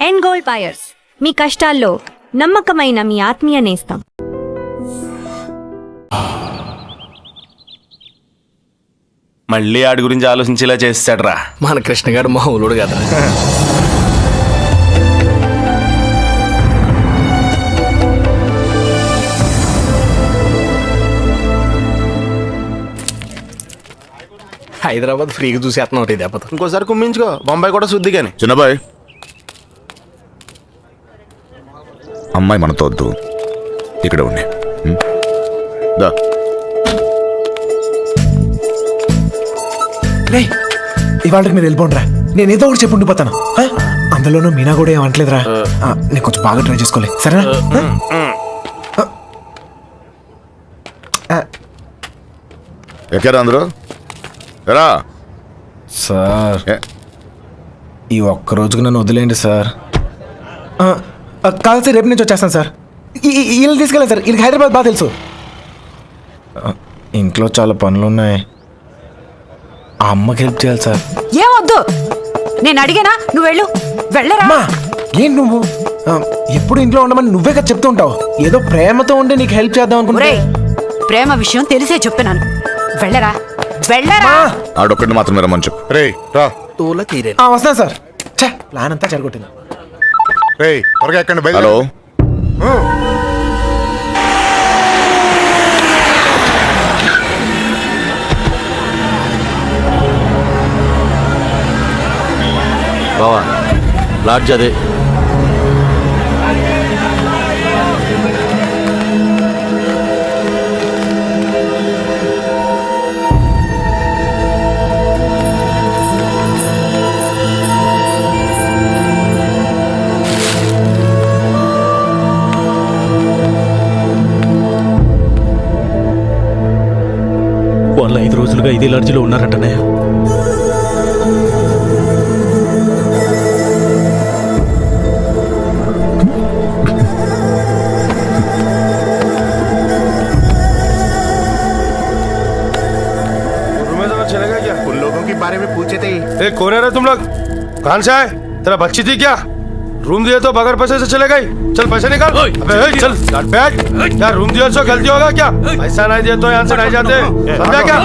And gold buyers, మీ కష్టాల్లో నమ్మకమైన మీ ఆత్మీయ నేస్తం. మళ్ళీ ఆడి గురించి ఆలోచించేలా చేస్తాడ్రా మన కృష్ణ గారు మామూలుడు కదా. హైదరాబాద్ ఫ్రీగా చూసేస్తున్నాం ఒకటి దెబ్బతో. ఇంకోసారి కుమ్మించుకో, బొంబాయి కూడా శుద్ధి కానీ. చిన్నబాయ్, అమ్మాయి మనతో వద్దు, ఇక్కడ ఉండే దా. ఇవాళకి మీరు వెళ్ళిపోండిరా, నేను ఏదో ఒకటి చెప్పి ఉండిపోతాను. అందులోనూ మీనా కూడా ఏమంటలేదురా. నేను కొంచెం బాగా ట్రై చేసుకోలే, సరేనా? ఎక్కారా అందరూ? ఎరా సార్, ఈ ఒక్క రోజుకు నన్ను వదిలేండి సార్. కాదు సార్, రేపు నుంచి వచ్చేస్తాను సార్. వీళ్ళు తీసుకెళ్ళండి సార్, వీళ్ళకి హైదరాబాద్ బాగా తెలుసు. ఇంట్లో చాలా పనులు ఉన్నాయి, ఆ అమ్మకి హెల్ప్ చేయాలి సార్. ఏమొద్దు, నేను అడిగానా, నువ్వు వెళ్ళు. వెళ్ళరా. ఏంటి నువ్వు ఎప్పుడు ఇంట్లో ఉండమని నువ్వే కదా చెప్తూ ఉంటావు. ఏదో ప్రేమతో ఉండి నీకు హెల్ప్ చేద్దాం అనుకుంటే. ప్రేమ విషయం తెలిసే చెప్తున్నాను, వెళ్ళరా వెళ్ళరా. ఆడొక్కడిని మాత్రం రమ్మని చెప్పు. రే రా. తోల తీరే వస్తాను సార్. ప్లాన్ అంతా చెడగొట్టింది. రే త్వరగా ఎక్కండి. హలో, బావా లాడ్జ్ అదే. వాళ్ళు 5 రోజులుగా ఇదే లాడ్జిలో ఉన్నారంటనే. बारे में पूछे थे। कौन है रे तुम लोग? कहां से आए? तेरा बच्ची थी क्या? रूम दिए तो बगैर पैसे से चले गई? चल पैसे निकाल। अबे चल बैठ। क्या रूम दिया सो गलती होगा क्या? पैसा नहीं दिए तो यहाँ से नहीं जाते, समझा क्या?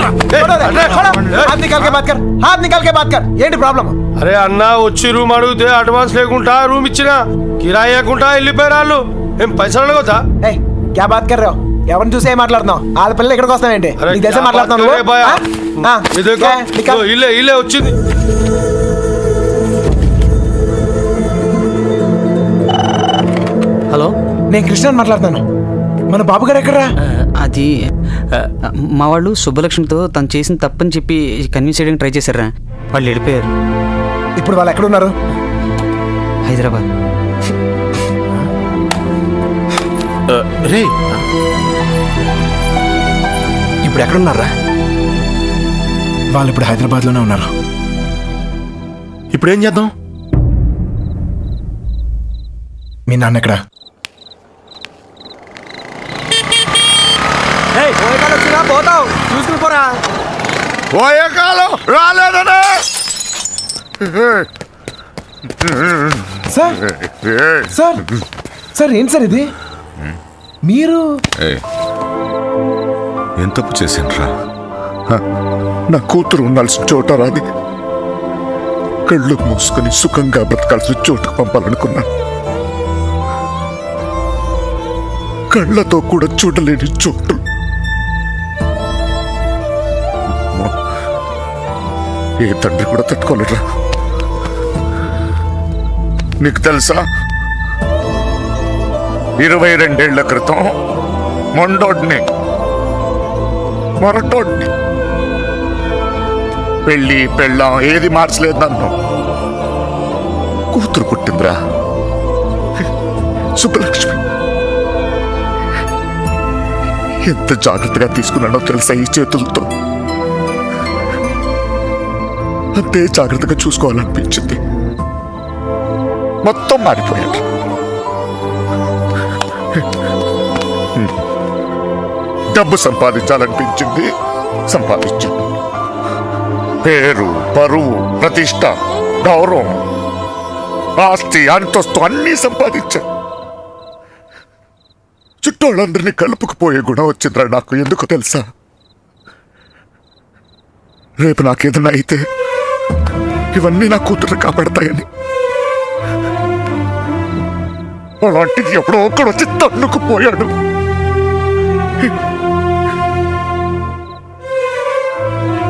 हाथ निकाल के बात कर, हाथ निकाल के बात कर. ఏంటి ప్రాబ్లం? అరే అన్న, వచ్చి రూమ్ అడిగితే అడ్వాన్స్ లేకుండా రూమ్ ఇచ్చినా, కిరాయి లేకుండా వెళ్ళిపోయారు వాళ్ళు. ఏం పైసలు అడగొద్దా? ఏయ్ క్యా బాత్ కర్ రहे हो? ఎవరిని చూసి ఏం మాట్లాడుతున్నావు? వాళ్ళ పిల్లలు ఇక్కడికి వస్తావేంటి? నీకు తెలిసే మాట్లాడుతున్నావు. ఇల్లే ఇల్లే వచ్చింది. హలో, నేను కృష్ణని మాట్లాడుతున్నాను. మన బాబు గారు ఎక్కడరా? అది మా వాళ్ళు సుబ్బలక్ష్మితో తను చేసిన తప్పని చెప్పి కన్విన్స్ చేయడానికి ట్రై చేశారా, వాళ్ళు వెళ్ళిపోయారు. ఇప్పుడు వాళ్ళు ఎక్కడ ఉన్నారు? హైదరాబాద్. రే ఇప్పుడు ఎక్కడున్నారా? వాళ్ళు ఇప్పుడు హైదరాబాద్లోనే ఉన్నారు. ఇప్పుడు ఏం చేద్దాం? మీ నాన్న ఎక్కడ? పోతావు చూసుకుని పోరా. పోయే కాలం రాలేదనే. సార్ సార్ సార్, ఏంటి సార్ ఇది? మీరు ఏం తప్పు చేసిండ్రా? నా కూతురు ఉండాల్సిన చోట రాది, కళ్ళు మూసుకొని సుఖంగా బ్రతకాల్సిన చోటుకు పంపాలనుకున్నా. కళ్ళతో కూడా చూడలేని చోటు. ఏ తండ్రి కూడా తట్టుకోలేరా. నీకు తెలుసా, 22 ఏళ్ల క్రితం మొండోడ్ని మొరటోడ్ని పెళ్ళి పెళ్ళాం ఏది మార్చలేదు నన్ను. కూతురు పుట్టిందిరా, సుబ్బలక్ష్మి. ఎంత జాగ్రత్తగా తీసుకున్నానో తెలుసా ఈ చేతులతో. అంతే జాగ్రత్తగా చూసుకోవాలనిపించింది. మొత్తం మారిపోయాడు. డబ్బు సంపాదించాలనిపించింది, సంపాదించాను. పేరు, పరువు, ప్రతిష్ట, గౌరవం ఆస్తి అంతస్తు అన్నీ సంపాదించా. చుట్టోళ్ళందరినీ కలుపుకుపోయే గుణం వచ్చిందిరా నాకు. ఎందుకు తెలుసా? రేపు నాకేదైనా అయితే ఇవన్నీ నా కూతురు కాపాడతాయని. అలాంటిది ఎప్పుడో ఒక్కడు వచ్చి తన్నుకుపోయాడు.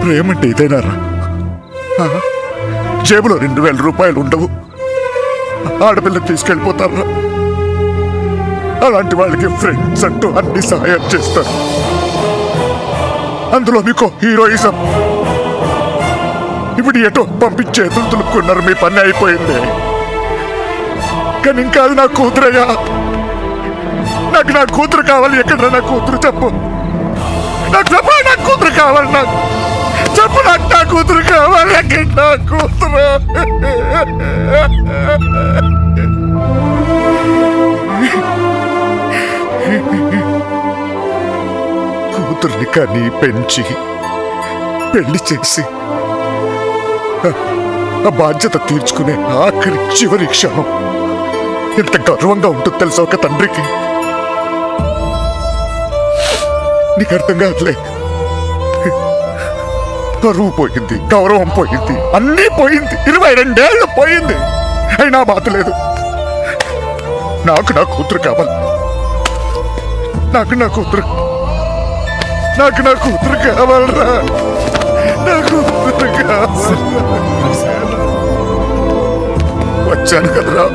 ప్రేమంటే ఇదేనారా? జేబులో 2000 రూపాయలు ఉండవు, ఆడపిల్ల తీసుకెళ్ళిపోతారా? అలాంటి వాళ్ళకి ఫ్రెండ్స్ అంటూ అన్ని సహాయం చేస్తారు. అందులో మీకు హీరోయిజం. ఇప్పుడు ఎటో పంపించే తులుపుకున్నారు, మీ పని అయిపోయింది. కానీ ఇంకా అది నా కూతురయ్యా. నాకు నా కూతురు కావాలి. ఎక్కడ నా కూతురు? చెప్పు నాకు, చెప్పు నా కూతురు కావాలి. నాకు చెప్పు, నాకు నా కూతురు కావాలి. ఎక్కడ నా కూతురు? కూతుర్ని కానీ పెంచి పెళ్లి చేసి ఆ బాధ్యత తీర్చుకునే ఆఖరి చివరి క్షణం ఎంత గర్వంగా ఉంటుంది తెలుసా ఒక తండ్రికి? నీకు అర్థం కాదులే. పరువు పోయింది, గౌరవం పోయింది, అన్నీ పోయింది. 22 ఏళ్ళు పోయింది. అయినా బాధ లేదు. నాకు నా కూతురు కావాలి. నాకు నా కూతురు కావాలరా. నా కూతురు కావాలి. వచ్చాను కదరా,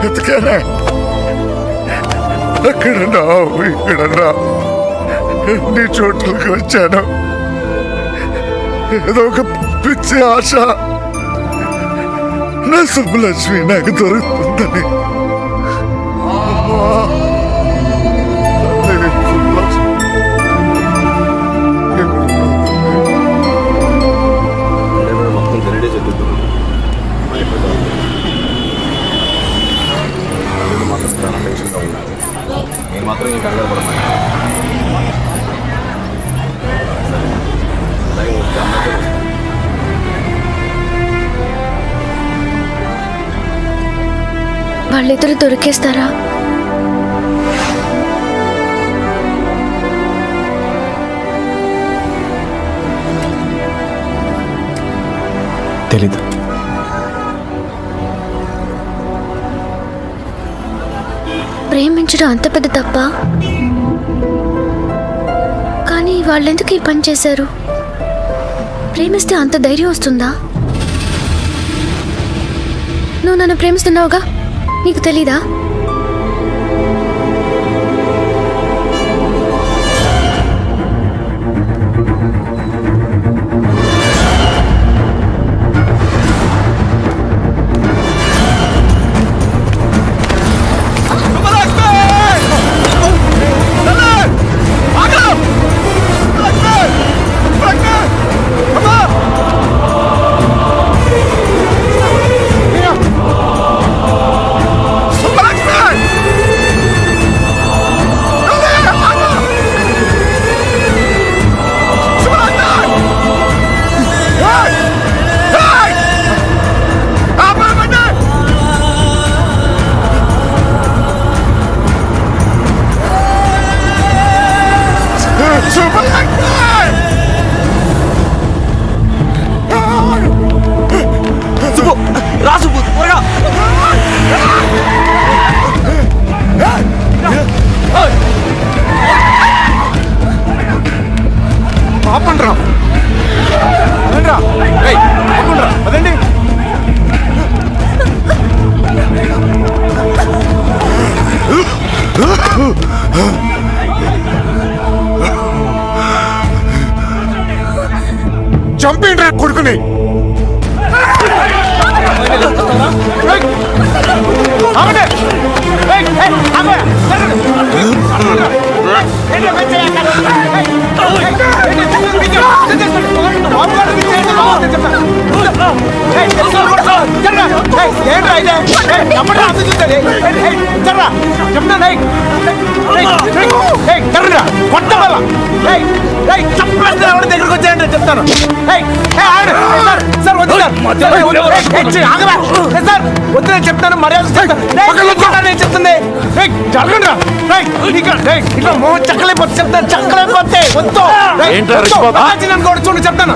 ఎతికానా? అక్కడన్నా ఇక్కడన్నా నీ చోట్లకి వచ్చాను. ఏదో ఒక పిచ్చి ఆశ, నా సుబ్బలక్ష్మి నాకు దొరుకుతుందని. వాళ్ళిద్దరు దొరికేస్తారా? తెలీదు. ప్రేమించడం అంత పెద్ద తప్ప? కానీ వాళ్ళెందుకు ఈ పని చేశారు? ప్రేమిస్తే అంత ధైర్యం వస్తుందా? నువ్వు నన్ను ప్రేమిస్తున్నావుగా, నీకు తెలీదా? చంపేండి కొడుకుని. చెప్పండి దగ్గరకు వచ్చాయంటే చెప్తాను. సార్ వద్దు సార్ వద్దు నేను చెప్తాను మర్యాద చెప్తాను నేను చెప్తుంది జరగండి ఇట్లా మోహన్ చక్కలేకపోతే చెప్తాను చక్కలేకపోతే వద్దు నన్ను కూడా చూడు చెప్తాను.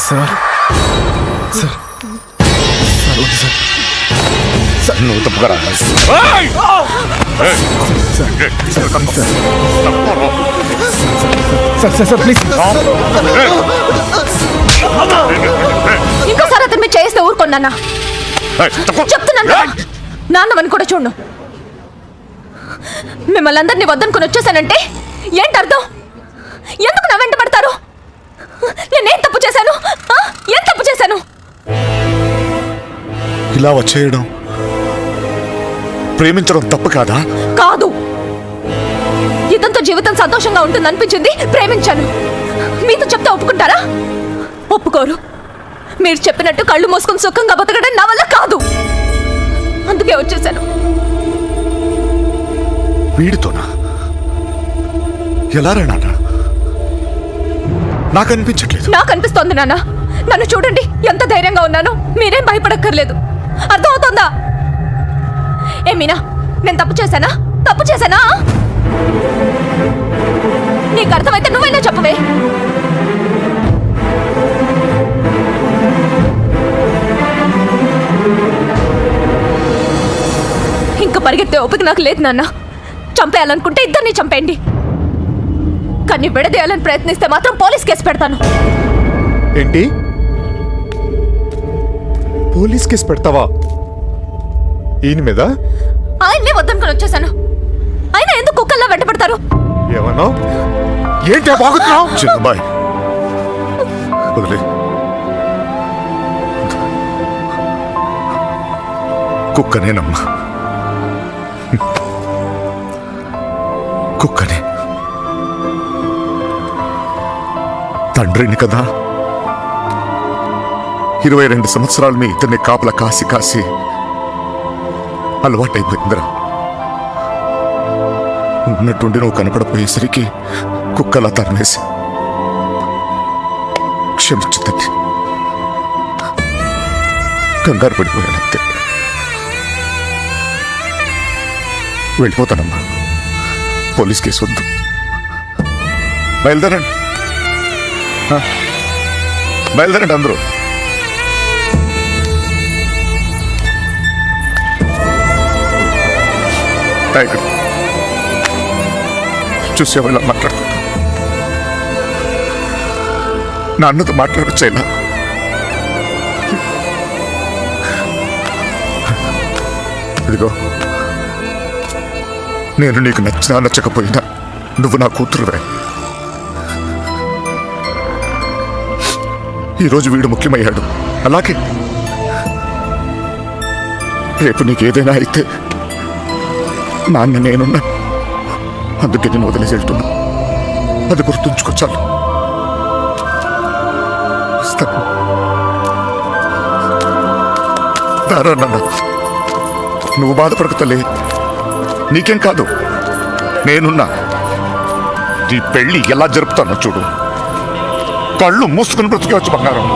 సార్ సార్ సార్ వద్దు సార్. నువ్వు తప్పుకరా. Sir sir sir please. ఇంకోసారి అతను మీరు చేస్తే ఊరుకున్నానా చెప్తున్నాను. నాన్నవని కూడా చూడు. మిమ్మల్ని అందరినీ వద్దనుకుని వచ్చేసానంటే ఏంటి అర్థం? ఎందుకు నా వెంట పడతారు? నేనేం తప్పు చేశాను? ఏం తప్పు చేశాను? ఇలా వచ్చేయడం ప్రేమించడం తప్పు కాదా? కాదు. ఇదంతా జీవితం సంతోషంగా ఉంటుంది అనిపించింది, ప్రేమించాను. మీతో చెప్తే ఒప్పుకుంటారా? ఒప్పుకోరు. మీరు చెప్పినట్టు కళ్ళు మూసుకుని సుఖంగా బతకడం నా వల్ల కాదు. అందుకే వచ్చేసాను. వీడితోనా? ఎలా రా నాన్న? నాకు అనిపించట్లేదు. నాకు అనిపిస్తోంది నాన్న. నన్ను చూడండి ఎంత ధైర్యంగా ఉన్నాను. మీరేం భయపడక్కర్లేదు. అర్థం అవుతుందా? ఏ మీనా, నేను తప్పు చేశానా? తప్పు చేశానా? నీకు అర్థమైతే నువ్వైనా చెప్పవే. ఇంకా పరిగెత్తే ఓపిక నాకు లేదు నాన్న. చంపేయాలనుకుంటే ఇద్దరిని చంపేయండి. కానీ విడదీయాలని ప్రయత్నిస్తే మాత్రం పోలీస్ కేసు పెడతాను. ఏంటి? పోలీస్ కేసు పెడతావా ఈయన మీద? ఆయన్నే వద్దనుకొని వచ్చేసాను. ఆయన ఎందుకు కుక్కల్లా వెంటపడతారు? ఏమన్నా? ఏంటి బాగుతున్నావు? చిన్నబాయ్ వదిలే. కుక్కనేనమ్మా, కుక్కనే. తండ్రిని కదా, 22 సంవత్సరాలు మీ ఇద్దరిని కాపలా కాసి కాసి అలవాటైపోయిందిరా. ఉన్నట్టుండి నువ్వు కనపడపోయేసరికి కుక్కలా తరిమేసి. క్షమించు తల్లి, కంగారు పడిపోయానంతే. వెళ్ళిపోతానమ్మా. పోలీస్ కేసు వద్దు. బయలుదేరండి, బయలుదేరండి అందరూ. టైగర్ చూసేవాళ్ళ మాట్లాడుకుంటా. నా అన్నతో మాట్లాడొచ్చేలా. ఇదిగో, నేను నీకు నచ్చినా నచ్చకపోయినా నువ్వు నా కూతురువే. ఈరోజు వీడు ముఖ్యమయ్యాడు, అలాగే రేపు నీకేదైనా అయితే నాన్న నేనున్నా. అందుకే నేను వదిలేసి వెళ్తున్నా. అది గుర్తుంచుకో చాలు. దారా నాన్న, నువ్వు బాధపడకు తల్లి. నీకేం కాదు, నేనున్నా. నీ పెళ్ళి ఎలా జరుపుతానో చూడు. కళ్ళు మూసుకుని బ్రతికేవచ్చు బంగారం.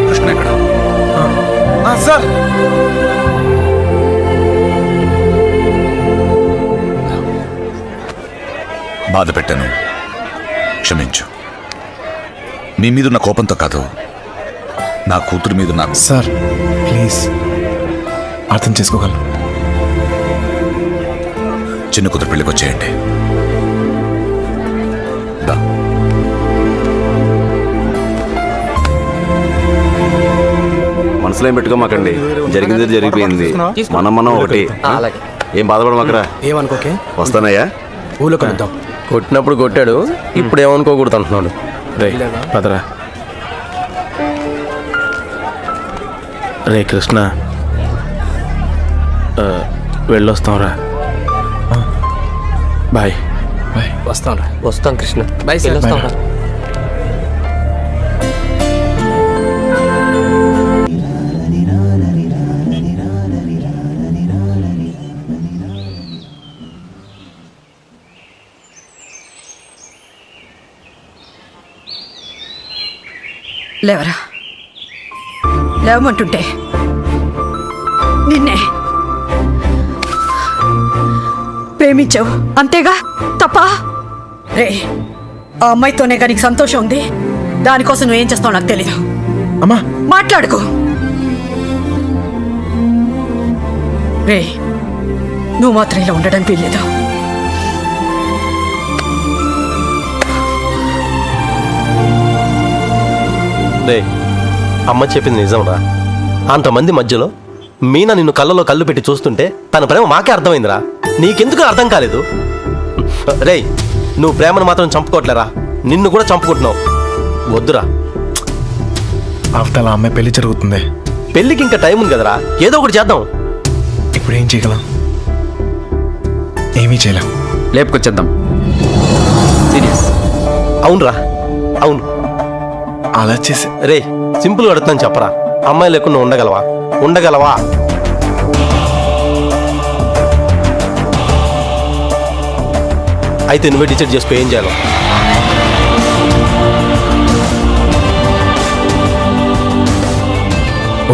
కృష్ణ ఎక్కడ? సార్, బాధ పెట్టాను, క్షమించు. మీ మీదున్న కోపంతో కాదు, నా కూతురు మీద నాకు. సార్ ప్లీజ్, అర్థం చేసుకోగలను. చిన్న కూతురు పెళ్ళికి వచ్చేయండి. మనసులో ఏం పెట్టుకోమాకండి, జరిగింది జరిగిపోయింది. మనం ఒకటి. ఏం బాధపడమాకరా. ఏమనుకోకే, వస్తానయ్యా. ఊళ్ళో కలుద్దాం. కొట్టినప్పుడు కొట్టాడు, ఇప్పుడు ఏమనుకోకూడదు అంటున్నాడు. రే పదరా. రే కృష్ణ, వెళ్ళొస్తాంరా. బాయ్. వస్తాంరా. వస్తాం కృష్ణ. Bye sir. వస్తాంరా. లేవరా, లేవమంటుంటే నిన్నే ప్రేమించావు అంతేగా, తప్ప? రే, ఆ అమ్మాయితోనే కానీ నీకు సంతోషం ఉంది, దానికోసం నువ్వేం చేస్తావు నాకు తెలీదు. అమ్మా మాట్లాడుకో. రే, నువ్వు మాత్రం ఇలా ఉండడానికి వీల్లేదు. రే, అమ్మ చెప్పింది నిజంరా. అంతమంది మధ్యలో మీనా నిన్ను కళ్ళలో కళ్ళు పెట్టి చూస్తుంటే తన ప్రేమ మాకే అర్థమైందిరా. నీకెందుకు అర్థం కాలేదు? రే, నువ్వు ప్రేమను మాత్రం చంపుకోవట్లేరా, నిన్ను కూడా చంపుకుంటున్నావు. వద్దురా. అవతల అమ్మాయి పెళ్లి జరుగుతుంది. పెళ్ళికి ఇంకా టైం ఉంది కదరా, ఏదో ఒకటి చేద్దాం. ఇప్పుడు ఏం చేయగలం? ఏమీ చేయలేం. లేపుకొచ్చేద్దాం. సీరియస్. అవునరా, అవును. అలా చేసి రే, సింపుల్గా అడుగుతాను చెప్పరా, అమ్మాయి లేకుండా ఉండగలవా? ఉండగలవా? అయితే నువ్వే డిసైడ్ చేసుకో ఏం చేయాలో.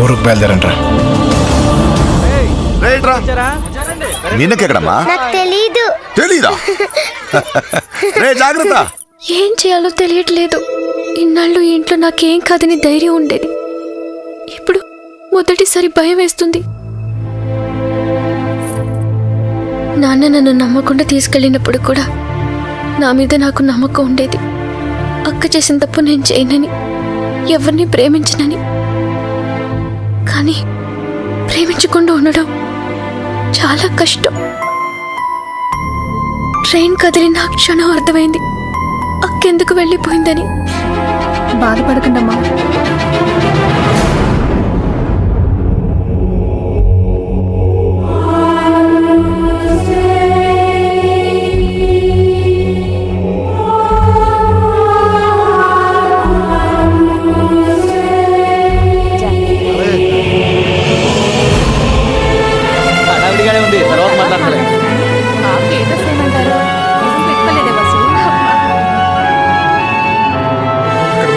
ఊరుకు బయలుదేరంట్రా. నిన్నకెక్కడమ్మా? తెలీదు. తెలీదా? రే జాగ్రత్త. ఏం చేయాలో తెలియట్లేదు. ఇన్నాళ్ళు ఈ ఇంట్లో నాకేం కాదని ధైర్యం ఉండేది, ఇప్పుడు మొదటిసారి భయం వేస్తుంది. నాన్న నన్ను నమ్మకుండా తీసుకెళ్ళినప్పుడు కూడా నా మీద నాకు నమ్మకం ఉండేది. అక్క చేసిన తప్పు నేను చేయనని, ఎవరిని ప్రేమించనని. కానీ ప్రేమించకుండా ఉండడం చాలా కష్టం. ట్రైన్ కదిలిన క్షణం అర్థమైంది అక్కెందుకు వెళ్ళిపోయిందని. బాధపడకండమ్మా. ఉంది, తర్వాత మాట్లాడతాలే.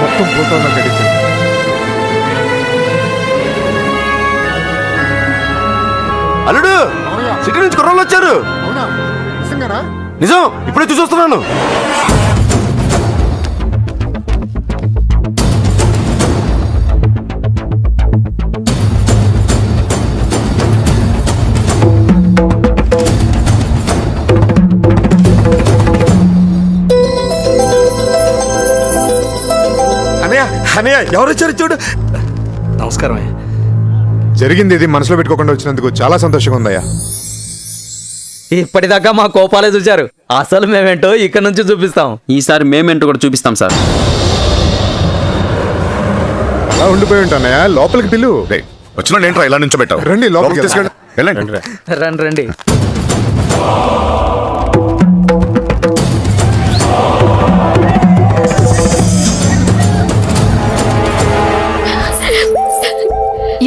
మొత్తం పోతాను గడిచింది. అల్లుడు, సిటీ నుంచి కుర్రోళ్ళు వచ్చారు. నిజం, ఇప్పుడే చూస్తున్నాను. అనయ్య, ఎవరు వచ్చారు చూడు. నమస్కారం. జరిగింది ఇది మనసులో పెట్టుకోకుండా వచ్చినందుకు చాలా సంతోషంగా ఉందయ్యా. ఇప్పటిదాకా మా కోపాలే చూశారు, అసలు మేమేంటో ఇక్కడ నుంచి చూపిస్తాం. ఈసారి మేమేంటో కూడా చూపిస్తాం సార్. అలా ఉండిపోయి ఉంటానయ్యా, లోపలికి పిల్లు. వచ్చిన ఏంట్రా ఇలా నుంచి పెట్టావు? రండి లోపలికి తీసుకెళ్ళి. వెళ్ళండి. రండి రండి.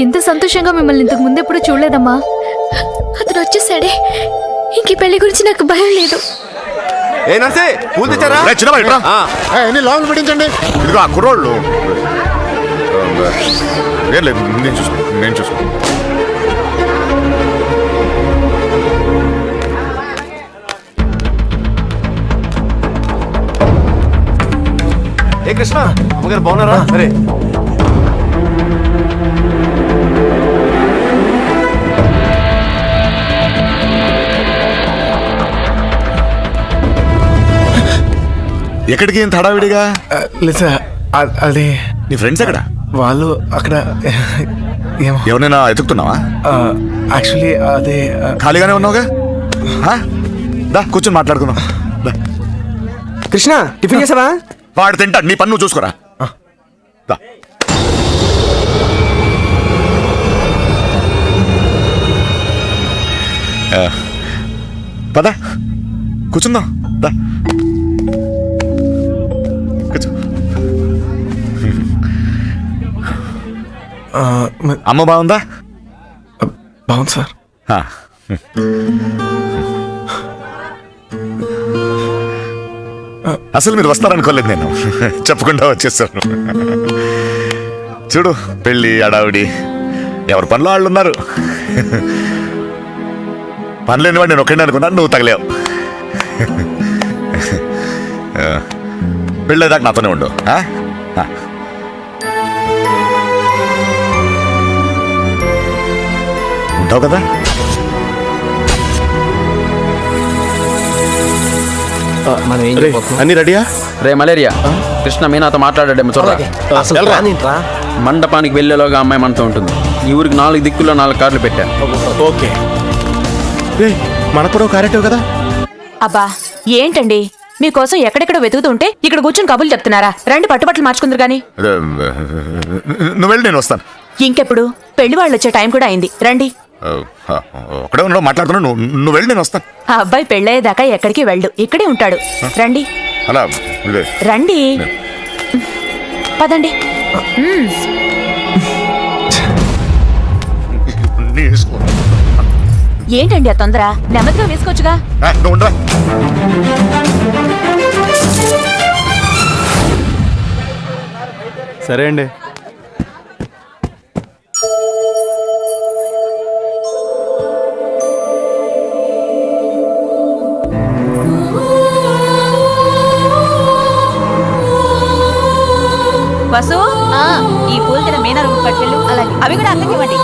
ఎంత సంతోషంగా మిమ్మల్ని ఇంతకు ముందు ఎప్పుడు చూడలేదమ్మా. అతను వచ్చేసాడే, ఇంక పెళ్లి గురించి నాకు భయం లేదు. ఏ నర్సే, పూలు తెచ్చారా? ఎన్ని లోపల పెట్టించండి. ఇదిగో ఆ కుర్రోళ్ళు. ఏం లేదు, నేను చూసుకో. ఏ కృష్ణ, అమ్మగారు బాగున్నారా? సరే. ఎక్కడికి ఇంత హడావిడిగా? లేదు సార్, అది నీ ఫ్రెండ్స్ ఎక్కడ? వాళ్ళు అక్కడ ఏమో. ఎవరైనా ఎతుకుతున్నావా? యాక్చువల్లీ అదే ఖాళీగానే ఉన్నావుగా, దా కూర్చొని మాట్లాడుకుందాం. దా. కృష్ణ టిఫిన్ చేసావా? వాడు తింటాడు, నీ పన్ను నువ్వు చూసుకోరా. దా. పద కూర్చుందాం, దా కూర్చో. అమ్మ బాగుందా? బాగుంది సార్. అసలు మీరు వస్తారనుకోలేదు నేను, చెప్పకుండా వచ్చేసాను. చూడు, పెళ్ళి అడావిడి, ఎవరి పనిలో వాళ్ళు ఉన్నారు. పనిలేని వాడు నేను ఒక్కడే అనుకున్నాను, నువ్వు తగలేవు. పెళ్ళేదాకా నాతోనే ఉండు. ఉంటావు కదా? అన్ని రెడీయా? రే మలేరియా, కృష్ణ మీనాతో మాట్లాడాడేమో చూడరా. మండపానికి వెళ్ళేలోగా అమ్మాయి మనతో ఉంటుంది. ఈ ఊరికి 4 దిక్కుల్లో 4 కార్లు పెట్టాను. ఓకే. మనకు కూడా క్యారెక్టర్ కదా. అబ్బా ఏంటండి మీకోసం ఎక్కడెక్కడ వెతుకుతుంటే ఇక్కడ కూర్చొని కబుర్లు చెప్తున్నారా? రండి పట్టుబట్టలు మార్చుకుందరు గాని. నువ్వు వెళ్ళి నేను వస్తాను. ఇంకెప్పుడు? పెళ్లి వాళ్ళు వచ్చే టైం కూడా అయింది, రండి. ఒకడే ఉన్నావు, మాట్లాడుతున్నా. నువ్వు వెళ్ళి నేను వస్తాను. ఆ అబ్బాయి పెళ్ళయ్యేదాకా ఎక్కడికి వెళ్ళు, ఇక్కడే ఉంటాడు. రండి అలా రండి, పదండి. ఏంటండి ఆ తొందర? నెమ్మదిగా వేసుకోవచ్చుగా. నువ్వు ఉండరా. సరే అండి. వసు, ఈ పూల తిన మీనా రూమ్ పట్టుకెళ్ళు. అలాగే, అవి కూడా అక్కడికి ఇవ్వండి.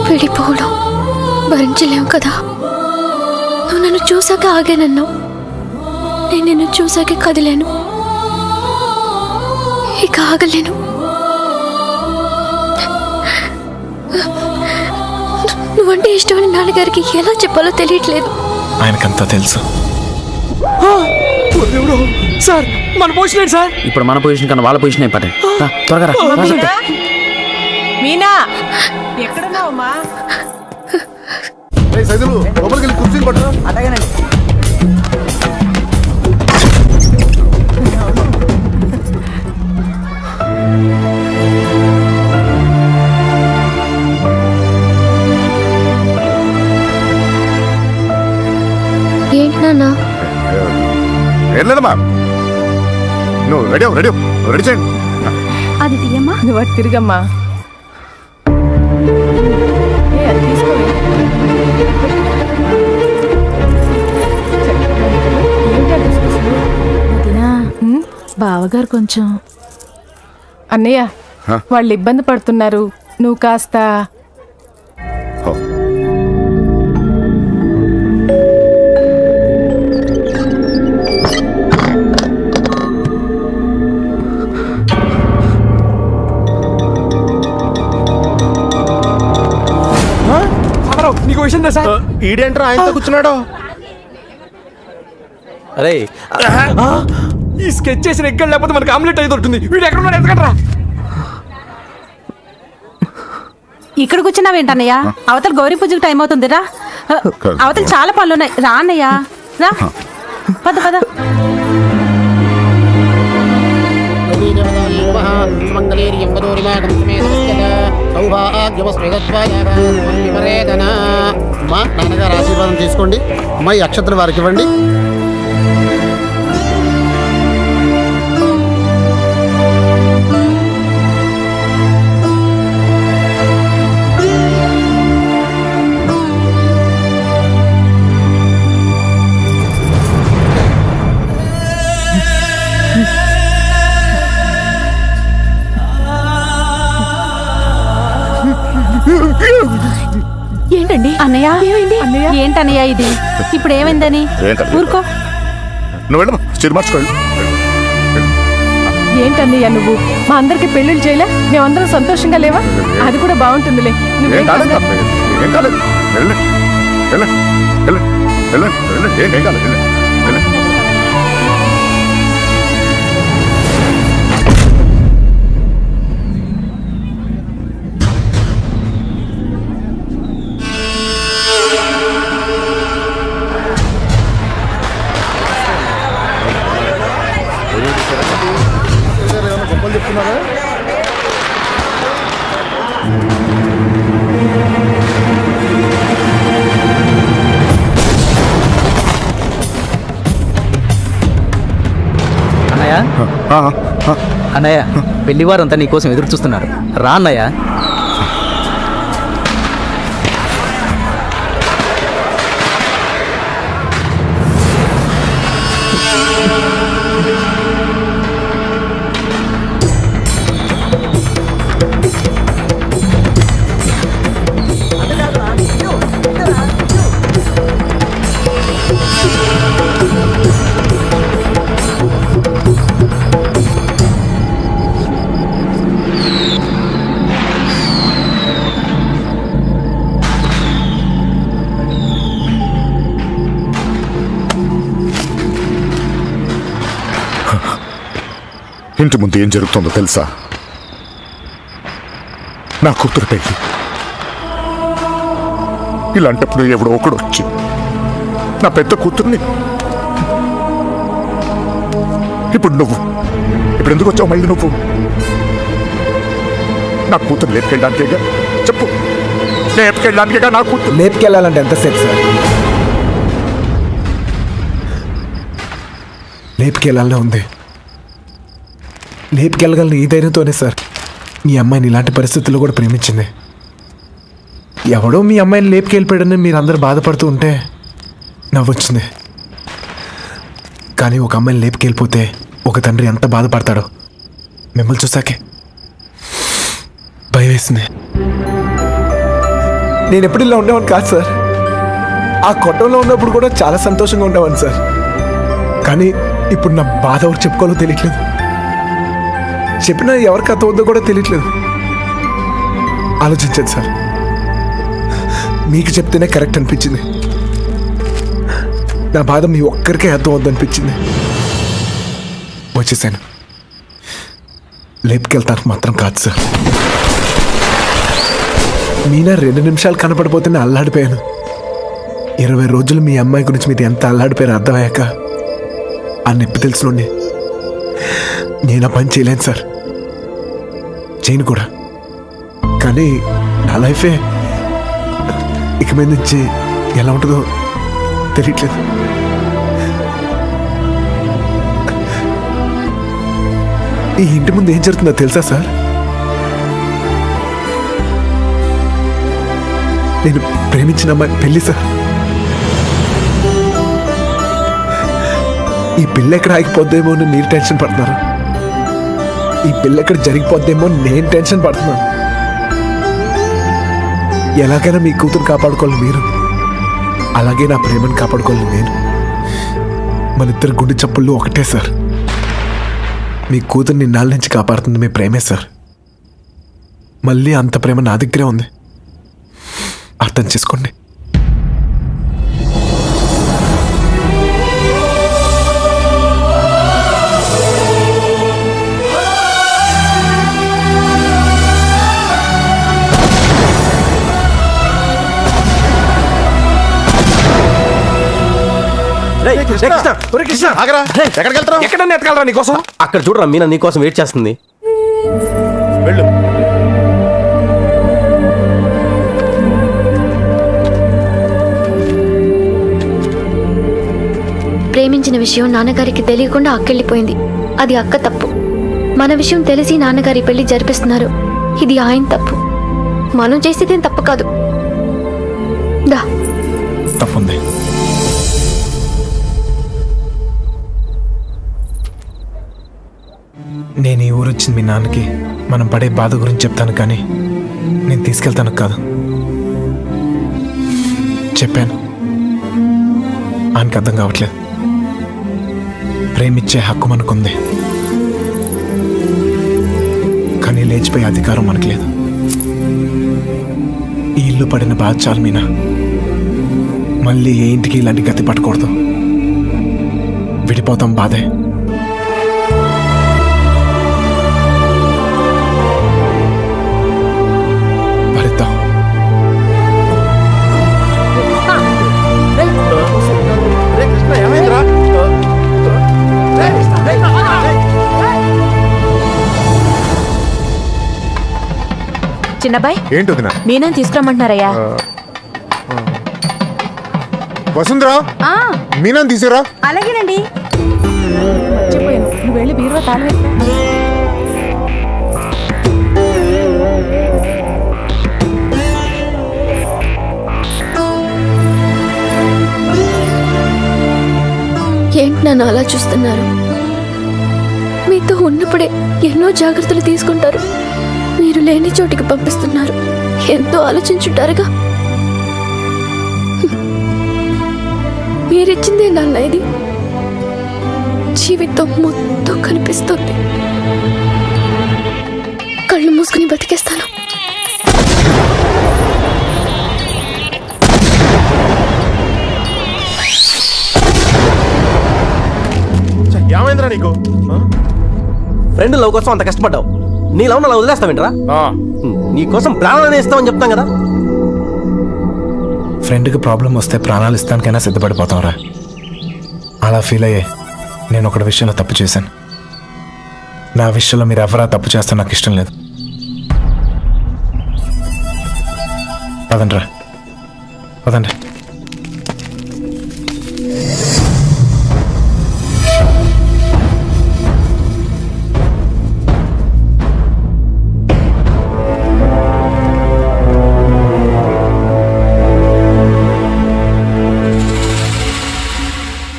విడిపోవడం భరించలేవు కదా. నువ్వు నన్ను చూసాక ఆగానన్నావు, నేను నిన్ను చూసాకే కదిలేను. ఇక ఆగలేను. నువ్వంటే ఇష్టమని నాన్నగారికి ఎలా చెప్పాలో తెలియట్లేదు. ఆయనకంతా తెలుసు. సార్ మన పొజిషన్ సార్. ఇప్పుడు మన పొజిషన్ కన్నా వాళ్ళ పొజిషన్ అయిపోతాయి. త్వరగా రా. మీనా ఎక్కడున్నావమ్మా? లోపలికి వెళ్ళి కుర్చీలు పట్టు. అలాగేనండి. ఏంటి నాన్న? ఏం లేదమ్మా, నువ్వు రెడీ రెడీ చేయండి. అది తీయమ్మా. నువ్వు అటు తిరిగమ్మా. బావగారు కొంచెం. అన్నయ్య, వాళ్ళు ఇబ్బంది పడుతున్నారు, నువ్వు కాస్త. నీకు విషయం తెలుసా? ఈడేంట్రా ఆయనతో కూర్చున్నాడు? అరే ఈ స్కెచ్ చేసిన ఎక్కడ లేకపోతే మనకి ఆమ్లెట్ అయి దొరుకుతుంది. వీడు ఎక్కడ ఉన్నాడు? ఎత్తకట్రా. ఇక్కడ కూర్చున్నావేంటన్నయ్య? అవతల గౌరీ పూజకు టైం అవుతుందిరా. అవతల చాలా పనులున్నాయి, రా అన్నయ్య రా. పద పద. నాన్నగారు ఆశీర్వాదం తీసుకోండి. అమ్మాయి అక్షతలు వారికి ఇవ్వండి. ఏంటండి ఏమైందండి అన్నయ్య ఏమైంది ఏంటన్నయ్య ఇది ఇప్పుడు ఏమైందని ఏంటది? ఊరుకో నువ్వు వెళ్ళమ్మా చీర మార్చుకోవాలి. ఏంటన్నయ్య నువ్వు మా అందరికి పెళ్లిళ్ళు చేయలే మేమందరం సంతోషంగా లేవా అది కూడా బాగుంటుందిలే ఏం కాలేదు అమ్మా, ఏం కాలేదు. వెళ్ళండి వెళ్ళండి వెళ్ళండి వెళ్ళండి వెళ్ళండి ఏం కాలేదు వెళ్ళండి వెళ్ళండి. అన్నయ్య అన్నయ్య పెళ్లివారంతా నీకోసం ఎదురు చూస్తున్నారు రా అన్నయ్య. ఇంటి ముందు ఏం జరుగుతుందో తెలుసా? నా కూతురు పెళ్లి. ఇలాంటప్పుడు ఎవడో ఒకడు వచ్చి నా పెద్ద కూతుర్ని ఇప్పుడు ఎందుకు వచ్చావు మళ్ళీ నువ్వు? నా కూతురు లేపుకెళ్ళడానికేగా? చెప్పు, లేపుకెళ్ళడానికేగా నా కూతురు? లేపుకెళ్ళాలంటే ఎంతసేపు సార్? లేపుకెళ్ళాలనే ఉంది. లేపుకెళ్ళగలను ఈ ధైర్యంతోనే సార్ మీ అమ్మాయిని ఇలాంటి పరిస్థితుల్లో కూడా ప్రేమించింది. ఎవడో మీ అమ్మాయిని లేపుకెళ్ళిపోయాడని మీరు అందరూ బాధపడుతూ ఉంటే నవ్వొచ్చింది. కానీ ఒక అమ్మాయిని లేపుకెళ్ళిపోతే ఒక తండ్రి ఎంత బాధపడతాడో మిమ్మల్ని చూసాకే భయం వేసింది. నేను ఎప్పుడు ఇలా ఉండేవాడిని కాదు సార్. ఆ కొట్టంలో ఉన్నప్పుడు కూడా చాలా సంతోషంగా ఉండేవాడిని సార్. కానీ ఇప్పుడు నా బాధ ఎవరు చెప్పుకోవాలో తెలియట్లేదు. చెప్పినా ఎవరికి అర్థం అవుతుందో కూడా తెలియట్లేదు. ఆలోచించండి సార్. మీకు చెప్తేనే కరెక్ట్ అనిపించింది. నా బాధ మీ ఒక్కరికే అర్థం అవుద్దనిపించింది. వచ్చేసాను. లేపుకెళ్తాను మాత్రం కాదు సార్. మీనా 2 నిమిషాలు కనపడిపోతేనే అల్లాడిపోయాను. 20 రోజులు మీ అమ్మాయి గురించి మీరు ఎంత అల్లాడిపోయారో అర్థమయ్యాక ఆ నొప్పి తెలుసునండి. నేను ఆ పని చేయలేను సార్, చేయను కూడా. కానీ నా లైఫే ఇక మీద నుంచి ఎలా ఉంటుందో తెలియట్లేదు. ఈ ఇంటి ముందు ఏం జరుగుతుందో తెలుసా సార్? నేను ప్రేమించిన అమ్మాయి పెళ్ళి సార్. ఈ పిల్ల ఎక్కడ ఆగిపోద్దేమో అని మీరు టెన్షన్ పడుతున్నారు. ఈ పిల్ల ఎక్కడ జరిగిపోద్దేమో నేను టెన్షన్ పడుతున్నాను. ఎలాగైనా మీ కూతురు కాపాడుకోవాలి మీరు, అలాగే నా ప్రేమను కాపాడుకోవాలి నేను. మన ఇద్దరు గుండె చప్పుళ్ళు ఒకటే సార్. మీ కూతుర్ని ఇన్నాళ్ళ నుంచి కాపాడుతుంది మీ ప్రేమే సార్. మళ్ళీ అంత ప్రేమ నా దగ్గరే ఉంది. అర్థం చేసుకోండి. ఎక్కడన్నా ఎత్తగలరా నీకోసం? అక్కడ చూడరా మీనా నీకోసం వెయిట్ చేస్తుంది. వెళ్ళు. ప్రేమించిన విషయం నాన్నగారికి తెలియకుండా అక్కెళ్ళిపోయింది. అది అక్క తప్పు. మన విషయం తెలిసి నాన్నగారి పెళ్లి జరిపిస్తున్నారు. ఇది ఆయన తప్పు. మనం చేసేదేం తప్పు కాదు. దా తప్పుంది. నేను ఈ ఊరు వచ్చింది మీ నాన్నకి మనం పడే బాధ గురించి చెప్తాను, కానీ నేను తీసుకెళ్తాను కాదు. చెప్పాను, ఆయనకు అర్థం కావట్లేదు. ప్రేమించే హక్కు మనకుంది, కానీ లేచిపోయే అధికారం మనకు లేదు. ఈ ఇల్లు పడిన బాధ చాలు మీనా. మళ్ళీ ఏ ఇంటికి ఇలాంటి గతి పట్టకూడదు. విడిపోతాం, బాధే. భరిద్దాం. చిన్నబాయ్ ఏంటి వదినా? మీనా తీసుకురమ్మంటున్నారయ్యా. వసుంధరా, మీనాన్ని తీసుకురా. అలాగేనండి. నువ్వు వెళ్ళి బీరువా తాళం వేస్తా. ఏంటి నన్ను అలా చూస్తున్నారు? మీతో ఉన్నప్పుడే ఎన్నో జాగ్రత్తలు తీసుకుంటారు. మీరు లేని చోటికి పంపిస్తున్నారు. ఎంతో ఆలోచించుంటారుగా. మీరిచ్చిందే నాన్న ఇది. జీవితం మొత్తం కనిపిస్తుంది. కళ్ళు మూసుకుని బతికేస్తాను. ఏమైందిరా నీకు? ఫ్రెండ్ లవ్ కోసం అంత కష్టపడ్డావు. నీ లవ్ అలా వదిలేస్తావేంట్రా? నీ కోసం ప్రాణాలను ఇస్తామని చెప్తాం కదా. ఫ్రెండ్కి ప్రాబ్లం వస్తే ప్రాణాలు ఇస్తానికైనా సిద్ధపడిపోతాంరా. అలా ఫీల్ అయ్యే నేను ఒకటి విషయంలో తప్పు చేశాను. నా విషయంలో మీరు ఎవరా తప్పు చేస్తే నాకు ఇష్టం లేదు. పదండ్రా, పదండి.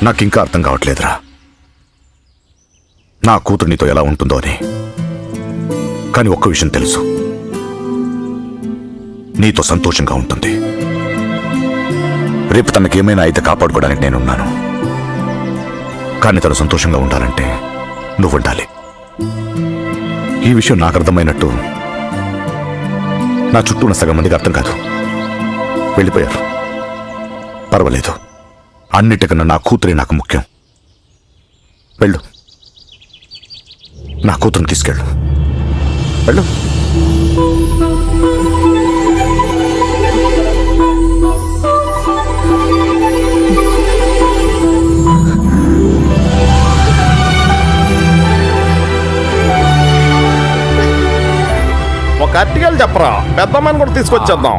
నాకింకా అర్థం కావట్లేదురా, నా కూతురు నీతో ఎలా ఉంటుందో అని. కానీ ఒక్క విషయం తెలుసు, నీతో సంతోషంగా ఉంటుంది. రేపు తనకేమైనా అయితే కాపాడుకోవడానికి నేనున్నాను. కానీ తను సంతోషంగా ఉండాలంటే నువ్వు ఉండాలి. ఈ విషయం నాకు అర్థమైనట్టు నా చుట్టూ ఉన్న సగం మందికి అర్థం కాదు. వెళ్ళిపోయారు. పర్వాలేదు, అన్నిటికన్నా నా కూతురే నాకు ముఖ్యం. వెళ్ళు, నా కూతురుని తీసుకెళ్ళు. వెళ్ళు. ఒక అట్టికలు చెప్పరా, పెద్దమ్మని కూడా తీసుకొచ్చేద్దాం.